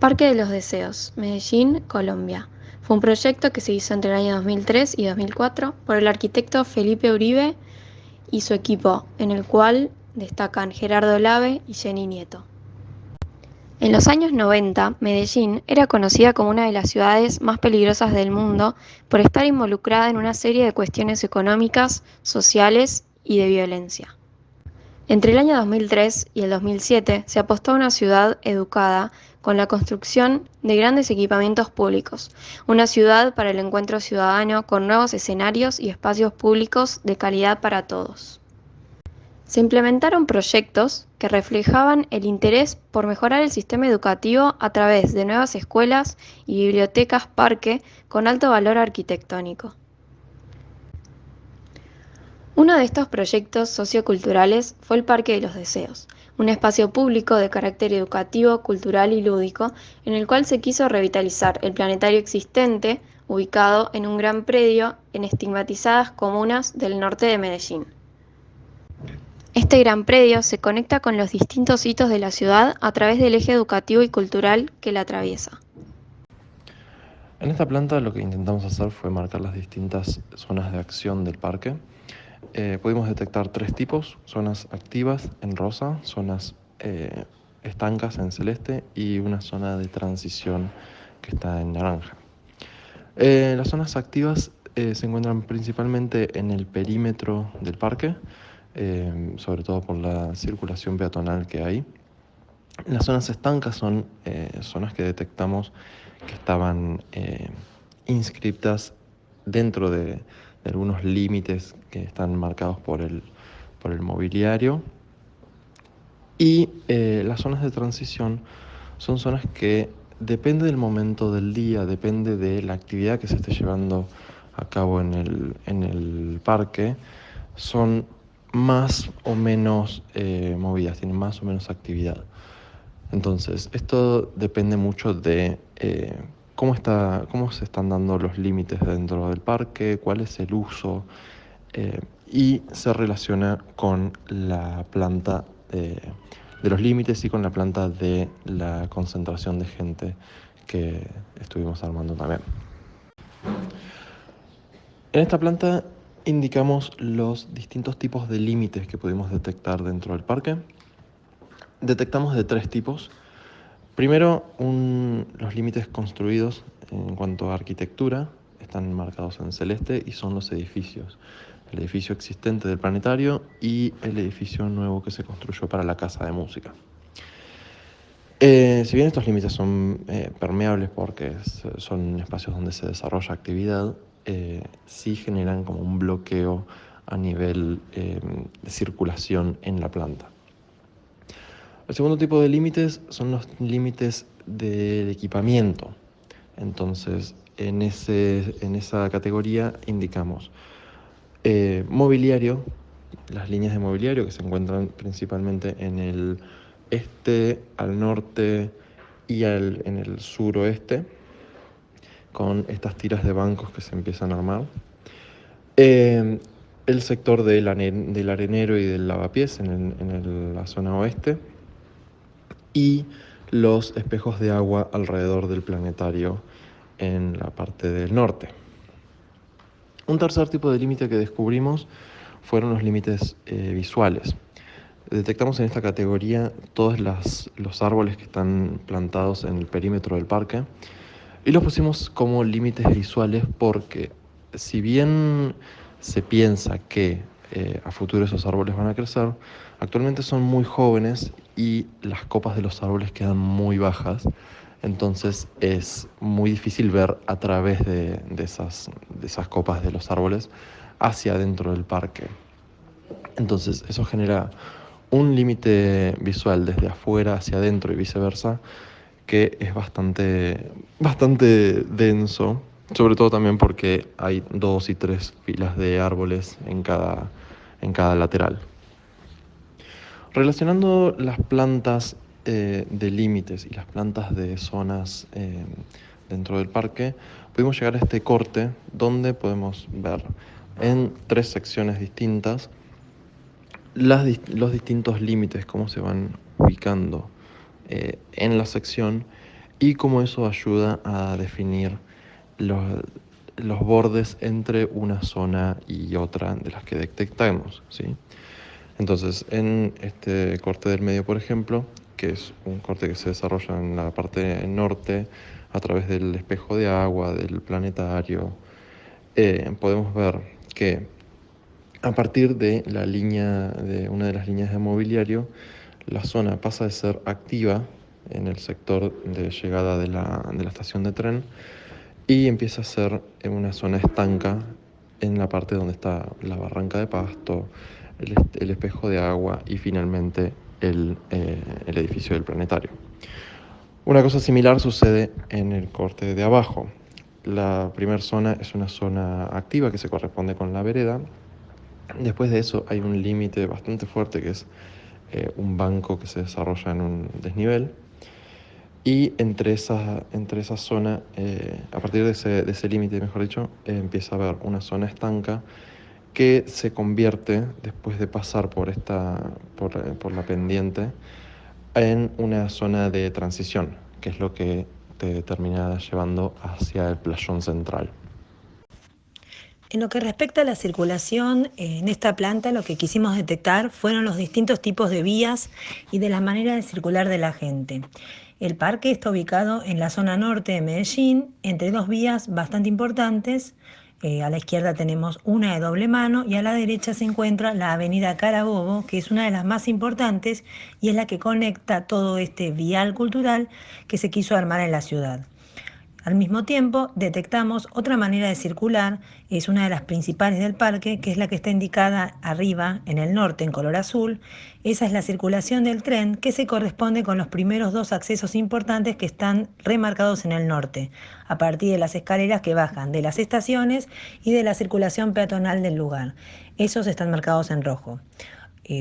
Parque de los Deseos, Medellín, Colombia. Fue un proyecto que se hizo entre el año 2003 y 2004 por el arquitecto Felipe Uribe y su equipo, en el cual destacan Gerardo Lave y Jenny Nieto. En los años 90, Medellín era conocida como una de las ciudades más peligrosas del mundo por estar involucrada en una serie de cuestiones económicas, sociales y de violencia. Entre el año 2003 y el 2007 se apostó a una ciudad educada con la construcción de grandes equipamientos públicos, una ciudad para el encuentro ciudadano con nuevos escenarios y espacios públicos de calidad para todos. Se implementaron proyectos que reflejaban el interés por mejorar el sistema educativo a través de nuevas escuelas y bibliotecas parque con alto valor arquitectónico. Uno de estos proyectos socioculturales fue el Parque de los Deseos, un espacio público de carácter educativo, cultural y lúdico, en el cual se quiso revitalizar el planetario existente, ubicado en un gran predio en estigmatizadas comunas del norte de Medellín. Este gran predio se conecta con los distintos hitos de la ciudad a través del eje educativo y cultural que la atraviesa. En esta planta lo que intentamos hacer fue marcar las distintas zonas de acción del parque. Pudimos detectar tres tipos: zonas activas en rosa, zonas estancas en celeste y una zona de transición que está en naranja. Las zonas activas se encuentran principalmente en el perímetro del parque, sobre todo por la circulación peatonal que hay. Las zonas estancas son zonas que detectamos que estaban inscriptas dentro de algunos límites que están marcados por el mobiliario. Y las zonas de transición son zonas que depende del momento del día, depende de la actividad que se esté llevando a cabo en el parque, son más o menos movidas, tienen más o menos actividad. Entonces, esto depende mucho de cómo se están dando los límites dentro del parque, cuál es el uso, y se relaciona con la planta de los límites y con la planta de la concentración de gente que estuvimos armando también. En esta planta indicamos los distintos tipos de límites que pudimos detectar dentro del parque. Detectamos de tres tipos. Primero, los límites construidos en cuanto a arquitectura están marcados en celeste y son los edificios. El edificio existente del planetario y el edificio nuevo que se construyó para la casa de música. Si bien estos límites son permeables porque son espacios donde se desarrolla actividad, sí generan como un bloqueo a nivel de circulación en la planta. El segundo tipo de límites son los límites del equipamiento. Entonces, en esa categoría indicamos mobiliario, las líneas de mobiliario que se encuentran principalmente en el este, al norte y en el suroeste, con estas tiras de bancos que se empiezan a armar. El sector del arenero y del lavapiés en la zona oeste, y los espejos de agua alrededor del planetario en la parte del norte. Un tercer tipo de límite que descubrimos fueron los límites visuales. Detectamos en esta categoría todos los árboles que están plantados en el perímetro del parque y los pusimos como límites visuales porque, si bien se piensa que a futuro esos árboles van a crecer, actualmente son muy jóvenes y las copas de los árboles quedan muy bajas. Entonces es muy difícil ver a través de esas copas de los árboles hacia adentro del parque. Entonces eso genera un límite visual desde afuera hacia adentro y viceversa, que es bastante denso, sobre todo también porque hay 2 y 3 filas de árboles en cada lateral. Relacionando las plantas de límites y las plantas de zonas dentro del parque, pudimos llegar a este corte donde podemos ver en 3 secciones distintas los distintos límites, cómo se van ubicando en la sección, y cómo eso ayuda a definir los bordes entre una zona y otra de las que detectamos, ¿sí? Entonces, en este corte del medio, por ejemplo, que es un corte que se desarrolla en la parte norte a través del espejo de agua, del planetario, podemos ver que a partir de la línea, de una de las líneas de mobiliario, la zona pasa de ser activa en el sector de llegada de la estación de tren y empieza a ser una zona estanca en la parte donde está la barranca de pasto, el espejo de agua y finalmente el edificio del planetario. Una cosa similar sucede en el corte de abajo. La primera zona es una zona activa que se corresponde con la vereda. Después de eso hay un límite bastante fuerte que es un banco que se desarrolla en un desnivel. Y entre esa zona, a partir de ese límite, mejor dicho, empieza a haber una zona estanca que se convierte, después de pasar por la pendiente, en una zona de transición, que es lo que te termina llevando hacia el playón central. En lo que respecta a la circulación, en esta planta lo que quisimos detectar fueron los distintos tipos de vías y de la manera de circular de la gente. El parque está ubicado en la zona norte de Medellín, entre dos vías bastante importantes. A la izquierda tenemos una de doble mano y a la derecha se encuentra la avenida Carabobo, que es una de las más importantes y es la que conecta todo este vial cultural que se quiso armar en la ciudad. Al mismo tiempo, detectamos otra manera de circular, es una de las principales del parque, que es la que está indicada arriba, en el norte, en color azul. Esa es la circulación del tren, que se corresponde con los primeros dos accesos importantes que están remarcados en el norte, a partir de las escaleras que bajan de las estaciones y de la circulación peatonal del lugar. Esos están marcados en rojo.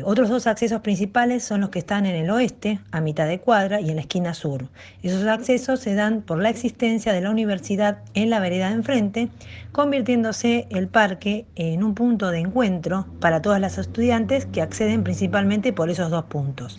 Otros dos accesos principales son los que están en el oeste, a mitad de cuadra, y en la esquina sur. Esos accesos se dan por la existencia de la universidad en la vereda de enfrente, convirtiéndose el parque en un punto de encuentro para todas las estudiantes que acceden principalmente por esos dos puntos.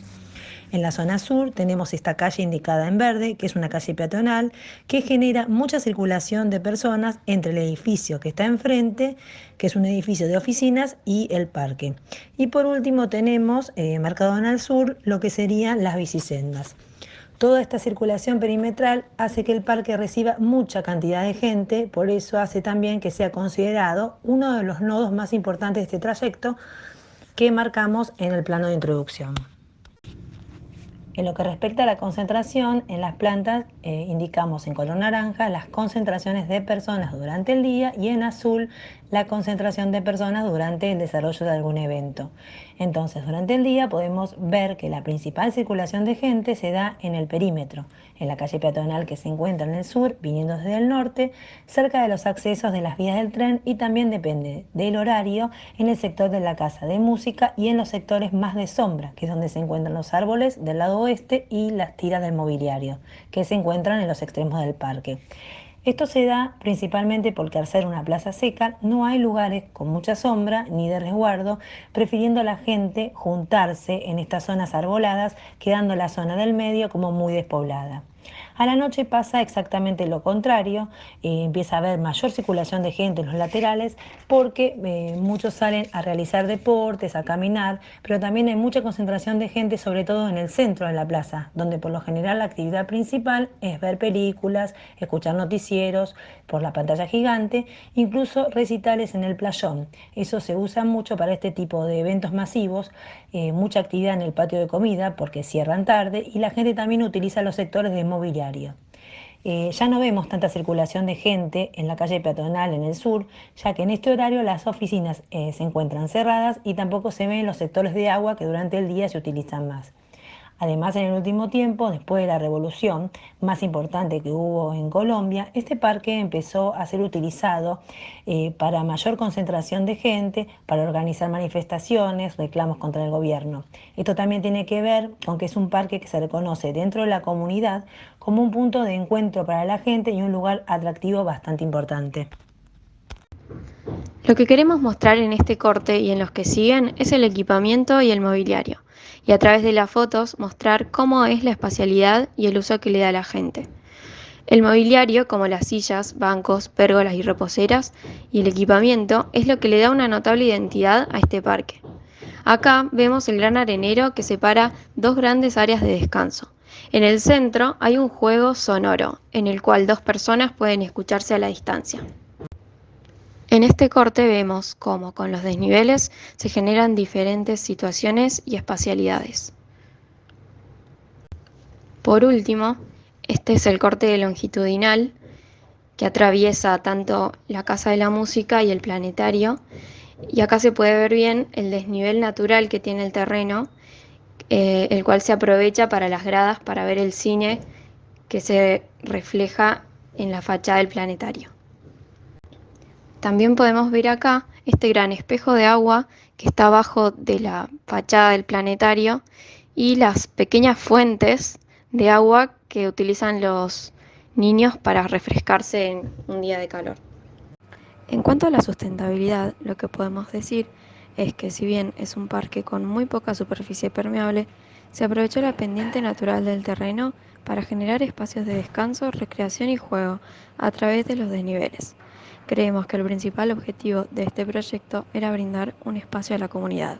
En la zona sur tenemos esta calle indicada en verde, que es una calle peatonal, que genera mucha circulación de personas entre el edificio que está enfrente, que es un edificio de oficinas, y el parque. Y por último tenemos, marcado en el sur, lo que serían las bicisendas. Toda esta circulación perimetral hace que el parque reciba mucha cantidad de gente, por eso hace también que sea considerado uno de los nodos más importantes de este trayecto que marcamos en el plano de introducción. En lo que respecta a la concentración, en las plantas indicamos en color naranja las concentraciones de personas durante el día y en azul la concentración de personas durante el desarrollo de algún evento. Entonces, durante el día podemos ver que la principal circulación de gente se da en el perímetro, en la calle peatonal que se encuentra en el sur, viniendo desde el norte, cerca de los accesos de las vías del tren y también depende del horario en el sector de la casa de música y en los sectores más de sombra, que es donde se encuentran los árboles del lado oeste y las tiras del mobiliario, que se encuentran en los extremos del parque. Esto se da principalmente porque al ser una plaza seca no hay lugares con mucha sombra ni de resguardo, prefiriendo a la gente juntarse en estas zonas arboladas, quedando la zona del medio como muy despoblada. A la noche pasa exactamente lo contrario, empieza a haber mayor circulación de gente en los laterales porque muchos salen a realizar deportes, a caminar, pero también hay mucha concentración de gente, sobre todo en el centro de la plaza, donde por lo general la actividad principal es ver películas, escuchar noticieros por la pantalla gigante, incluso recitales en el playón. Eso se usa mucho para este tipo de eventos masivos, mucha actividad en el patio de comida porque cierran tarde y la gente también utiliza los sectores de mobiliario. Ya no vemos tanta circulación de gente en la calle peatonal en el sur, ya que en este horario las oficinas se encuentran cerradas y tampoco se ven los sectores de agua que durante el día se utilizan más. Además, en el último tiempo, después de la revolución más importante que hubo en Colombia, este parque empezó a ser utilizado para mayor concentración de gente, para organizar manifestaciones, reclamos contra el gobierno. Esto también tiene que ver con que es un parque que se reconoce dentro de la comunidad como un punto de encuentro para la gente y un lugar atractivo bastante importante. Lo que queremos mostrar en este corte y en los que siguen es el equipamiento y el mobiliario, y a través de las fotos mostrar cómo es la espacialidad y el uso que le da a la gente. El mobiliario, como las sillas, bancos, pérgolas y reposeras, y el equipamiento, es lo que le da una notable identidad a este parque. Acá vemos el gran arenero que separa dos grandes áreas de descanso. En el centro hay un juego sonoro, en el cual dos personas pueden escucharse a la distancia. En este corte vemos cómo con los desniveles se generan diferentes situaciones y espacialidades. Por último, este es el corte longitudinal que atraviesa tanto la Casa de la Música y el planetario, y acá se puede ver bien el desnivel natural que tiene el terreno, el cual se aprovecha para las gradas para ver el cine que se refleja en la fachada del planetario. También podemos ver acá este gran espejo de agua que está abajo de la fachada del planetario y las pequeñas fuentes de agua que utilizan los niños para refrescarse en un día de calor. En cuanto a la sustentabilidad, lo que podemos decir es que si bien es un parque con muy poca superficie permeable, se aprovechó la pendiente natural del terreno para generar espacios de descanso, recreación y juego a través de los desniveles. Creemos que el principal objetivo de este proyecto era brindar un espacio a la comunidad.